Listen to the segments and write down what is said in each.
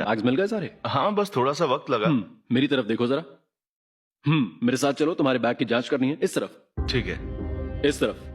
Bags मिल गए सारे? हाँ, बस थोड़ा सा वक्त लगा। मेरी तरफ देखो जरा। मेरे साथ चलो, तुम्हारे बैग की जांच करनी है। इस तरफ, ठीक है। इस तरफ।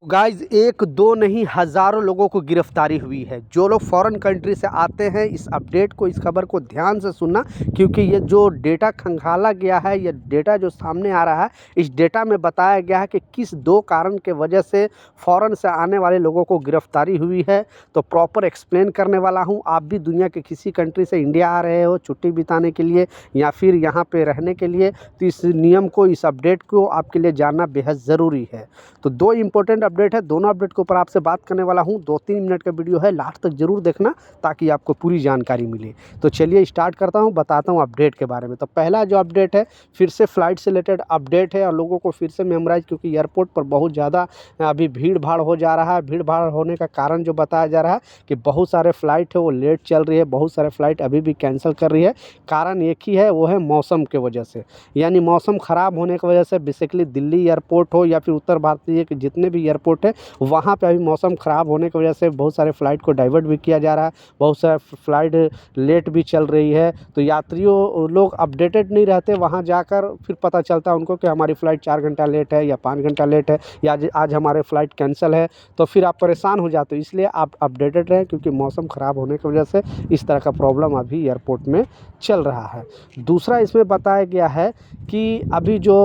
गाइज एक दो नहीं हज़ारों लोगों को गिरफ्तारी हुई है। जो लोग फॉरेन कंट्री से आते हैं, इस अपडेट को, इस खबर को ध्यान से सुनना, क्योंकि ये जो डेटा खंगाला गया है, ये डेटा जो सामने आ रहा है, इस डेटा में बताया गया है कि किस दो कारण के वजह से फ़ॉरेन से आने वाले लोगों को गिरफ्तारी हुई है। तो प्रॉपर एक्सप्लेन करने वाला हूँ। आप भी दुनिया के किसी कंट्री से इंडिया आ रहे हो छुट्टी बिताने के लिए या फिर यहाँ पे रहने के लिए, तो इस नियम को, इस अपडेट को आपके लिए जानना बेहद ज़रूरी है। तो दो इम्पोर्टेंट अपडेट है, दोनों अपडेट के ऊपर आपसे बात करने वाला हूं। 2-3 मिनट का वीडियो है, लास्ट तक जरूर देखना ताकि आपको पूरी जानकारी मिले। तो चलिए स्टार्ट करता हूं, बताता हूं अपडेट के बारे में। तो पहला जो अपडेट है, फिर से फ़्लाइट से रिलेटेड अपडेट है और लोगों को फिर से मेमोराइज, क्योंकि एयरपोर्ट पर बहुत ज़्यादा अभी भीड़ भाड़ हो जा रहा है। भीड़ भाड़ होने का कारण जो बताया जा रहा है कि बहुत सारे फ़्लाइट है वो लेट चल रही है, बहुत सारे फ़्लाइट अभी भी कैंसिल कर रही है। कारण एक ही है, वो है मौसम के वजह से, यानी मौसम ख़राब होने की वजह से। बेसिकली दिल्ली एयरपोर्ट हो या फिर उत्तर भारतीय के जितने भी एयरपोर्ट है, वहाँ पे अभी मौसम ख़राब होने की वजह से बहुत सारे फ़्लाइट को डाइवर्ट भी किया जा रहा है, बहुत सारे फ़्लाइट लेट भी चल रही है। तो यात्रियों लोग अपडेटेड नहीं रहते, वहाँ जाकर फिर पता चलता है उनको कि हमारी फ़्लाइट 4 घंटा लेट है या 5 घंटा लेट है या आज हमारे फ़्लाइट कैंसिल है। तो फिर आप परेशान हो जाते हो, इसलिए आप अपडेटेड रहें, क्योंकि मौसम ख़राब होने की वजह से इस तरह का प्रॉब्लम अभी एयरपोर्ट में चल रहा है। दूसरा इसमें बताया गया है कि अभी जो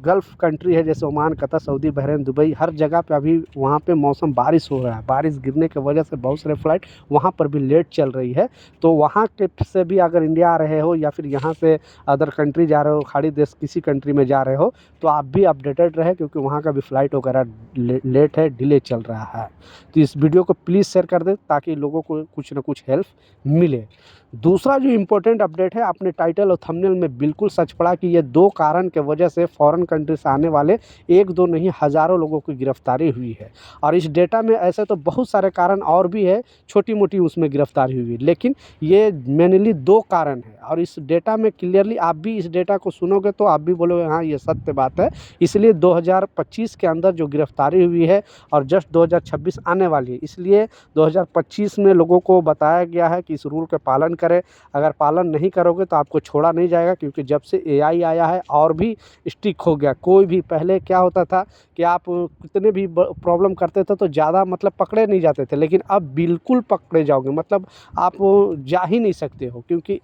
गल्फ़ कंट्री है, जैसे Oman, Qatar, Saudi, Bahrain, Dubai, हर जगह पे अभी वहाँ पे मौसम बारिश हो रहा है। बारिश गिरने की वजह से बहुत सारे फ़्लाइट वहाँ पर भी लेट चल रही है। तो वहाँ के से भी अगर इंडिया आ रहे हो या फिर यहाँ से अदर कंट्री जा रहे हो, खाड़ी देश किसी कंट्री में जा रहे हो, तो आप भी अपडेटेड रहें, क्योंकि वहाँ का भी फ़्लाइट वगैरह लेट है, डिले चल रहा है। तो इस वीडियो को प्लीज़ शेयर कर दें ताकि लोगों को कुछ ना कुछ हेल्प मिले। दूसरा जो इम्पोर्टेंट अपडेट है, आपने टाइटल और थंबनेल में बिल्कुल सच पढ़ा कि ये दो कारण के वजह से फ़ॉरेन कंट्री से आने वाले एक दो नहीं हज़ारों लोगों की गिरफ्तारी हुई है। और इस डेटा में ऐसे तो बहुत सारे कारण और भी है, छोटी मोटी उसमें गिरफ्तारी हुई है, लेकिन ये मेनली दो कारण है। और इस डेटा में क्लियरली, आप भी इस डेटा को सुनोगे तो आप भी बोलोगे हाँ ये सत्य बात है। इसलिए 2025 के अंदर जो गिरफ्तारी हुई है और जस्ट 2026 आने वाली है, इसलिए 2025 में लोगों को बताया गया है कि इस रूल का पालन करें। अगर पालन नहीं करोगे तो आपको छोड़ा नहीं जाएगा, क्योंकि जब से एआई आया है और भी स्ट्रिक्ट हो गया। कोई भी पहले क्या होता था कि आप कितने भी प्रॉब्लम करते थे तो ज़्यादा मतलब पकड़े नहीं जाते थे, लेकिन अब बिल्कुल पकड़े जाओगे, मतलब आप जा ही नहीं सकते हो, क्योंकि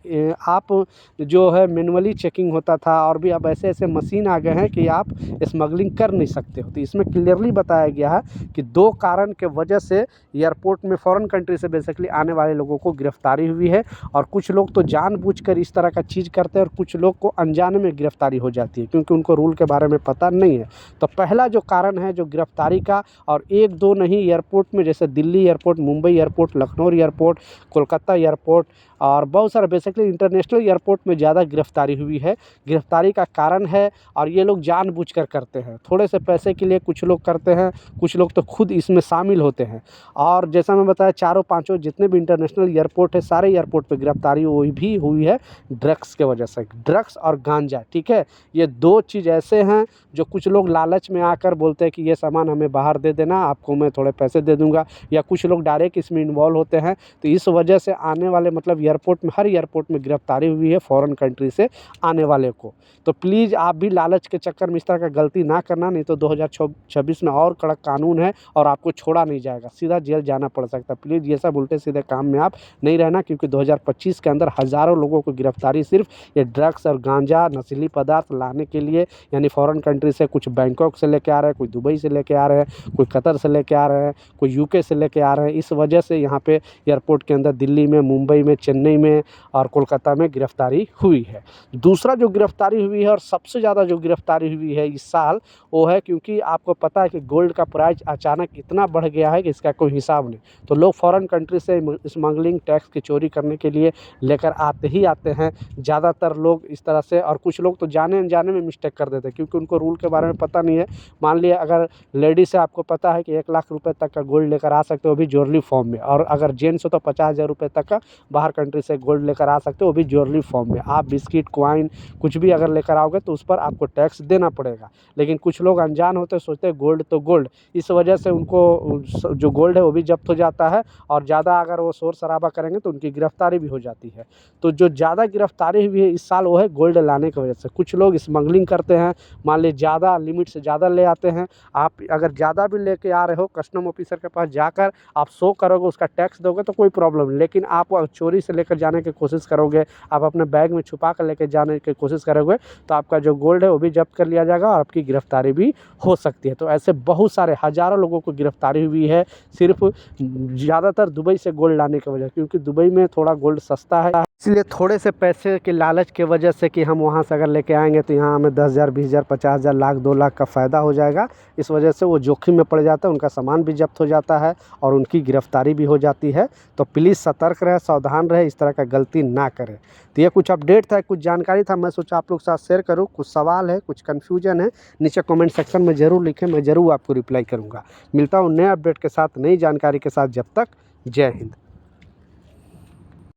आप जो है मैनुअली चेकिंग होता था, और भी अब ऐसे ऐसे मशीन आ गए हैं कि आप स्मगलिंग कर नहीं सकते हो। तो इसमें क्लियरली बताया गया है कि दो कारण के वजह से एयरपोर्ट में फ़ॉरेन कंट्री से बेसिकली आने वाले लोगों को गिरफ्तारी हुई है। और कुछ लोग तो जानबूझकर इस तरह का चीज़ करते हैं और कुछ लोग को अनजाने में गिरफ्तारी हो जाती है, क्योंकि उनको रूल के बारे में पता नहीं है। तो पहला जो कारण है जो गिरफ्तारी का, और एक दो नहीं, एयरपोर्ट में जैसे Delhi airport, Mumbai airport, Lucknow airport, Kolkata airport और बहुत सारे बेसिकली इंटरनेशनल एयरपोर्ट में ज़्यादा गिरफ्तारी हुई है। गिरफ्तारी का कारण है, और ये लोग जानबूझकर करते हैं, थोड़े से पैसे के लिए कुछ लोग करते हैं, कुछ लोग तो खुद इसमें शामिल होते हैं। और जैसा मैं बताया, चारों पांचों जितने भी इंटरनेशनल एयरपोर्ट है, सारे एयरपोर्ट पे गिरफ्तारी भी हुई है ड्रग्स के वजह से। ड्रग्स और गांजा, ठीक है, ये दो चीज़ ऐसे हैं जो कुछ लोग लालच में आकर बोलते हैं कि ये सामान हमें बाहर दे देना, आपको मैं थोड़े पैसे दे दूंगा, या कुछ लोग डायरेक्ट इसमें इन्वॉल्व होते हैं। तो इस वजह से आने वाले, मतलब एयरपोर्ट में, हर एयरपोर्ट में गिरफ्तारी हुई है फ़ॉरेन कंट्री से आने वाले को। तो प्लीज़ आप भी लालच के चक्कर में इस तरह का गलती ना करना, नहीं तो 2026 में और कड़क कानून है और आपको छोड़ा नहीं जाएगा, सीधा जेल जाना पड़ सकता है। प्लीज़ ये सब उल्टे सीधे काम में आप नहीं रहना, क्योंकि 2025 के अंदर हज़ारों लोगों को गिरफ्तारी सिर्फ ये ड्रग्स और गांजा, नशीली पदार्थ लाने के लिए, यानी फ़ॉरेन कंट्री से कुछ बैंकॉक से लेके आ रहे हैं, कोई दुबई से लेके आ रहे हैं, कोई कतर से लेके आ रहे हैं, कोई यूके से लेके आ रहे हैं। इस वजह से यहाँ पे एयरपोर्ट के अंदर दिल्ली में, मुंबई में, चेन्नई में और कोलकाता में गिरफ्तारी हुई है। दूसरा जो गिरफ्तारी हुई है और सबसे ज़्यादा जो गिरफ्तारी हुई है इस साल, वो है क्योंकि आपको पता है कि गोल्ड का प्राइस अचानक इतना बढ़ गया है कि इसका कोई हिसाब नहीं। तो लोग फ़ॉरेन कंट्री से स्मगलिंग, टैक्स की चोरी करने के लिए लेकर आते ही आते हैं ज़्यादातर लोग इस तरह से। और कुछ लोग तो जाने अनजाने में मिस्टेक कर देते हैं, क्योंकि उनको रूल के बारे में पता नहीं है। मान लिया अगर लेडीज से आपको पता है कि 1 लाख रुपए तक का गोल्ड लेकर आ सकते हो, वो भी ज्वेलरी फॉर्म में, और अगर जेंट्स हो तो 50,000 रुपये तक का बाहर कंट्री से गोल्ड लेकर आ सकते हो, वो भी ज्वेलरी फॉर्म में। आप बिस्किट, कॉइन कुछ भी अगर लेकर आओगे तो उस पर आपको टैक्स देना पड़ेगा। लेकिन कुछ लोग अनजान होते, सोचते हैं गोल्ड तो गोल्ड, इस वजह से उनको जो गोल्ड है वो भी जब्त हो जाता है, और ज़्यादा अगर वो शोर शराबा करेंगे तो उनकी गिरफ्तारी गिरफ्तारी भी हो जाती है। तो जो ज़्यादा गिरफ्तारी हुई है इस साल वो है गोल्ड लाने की वजह से। कुछ लोग स्मगलिंग करते हैं, मान लीजिए ज़्यादा लिमिट से ज़्यादा ले आते हैं। आप अगर ज़्यादा भी लेके आ रहे हो, कस्टम ऑफिसर के पास जाकर आप शो करोगे, उसका टैक्स दोगे तो कोई प्रॉब्लम नहीं। लेकिन आप चोरी से लेकर जाने की कोशिश करोगे, आप अपने बैग में छुपा कर लेके जाने की कोशिश करोगे, तो आपका जो गोल्ड है वो भी जब्त कर लिया जाएगा और आपकी गिरफ्तारी भी हो सकती है। तो ऐसे बहुत सारे हज़ारों लोगों को गिरफ्तारी हुई है, सिर्फ ज़्यादातर दुबई से गोल्ड लाने की वजह, क्योंकि दुबई में थोड़ा गोल्ड सस्ता है, इसलिए थोड़े से पैसे के लालच के वजह से कि हम वहाँ से अगर लेके आएंगे तो यहाँ हमें 10,000, 20,000, 50,000, लाख, 2 लाख का फ़ायदा हो जाएगा। इस वजह से वो जोखिम में पड़ जाता है, उनका सामान भी जब्त हो जाता है और उनकी गिरफ्तारी भी हो जाती है। तो प्लीज़ सतर्क रहें, सावधान रहें, इस तरह का गलती ना करें। तो ये कुछ अपडेट था, कुछ जानकारी था, मैं सोचा आप लोग के साथ शेयर करूँ। कुछ सवाल है, कुछ कन्फ्यूजन है, नीचे कमेंट सेक्शन में ज़रूर लिखें, मैं ज़रूर आपको रिप्लाई करूँगा। मिलता हूँ नए अपडेट के साथ, नई जानकारी के साथ। जब तक जय हिंद।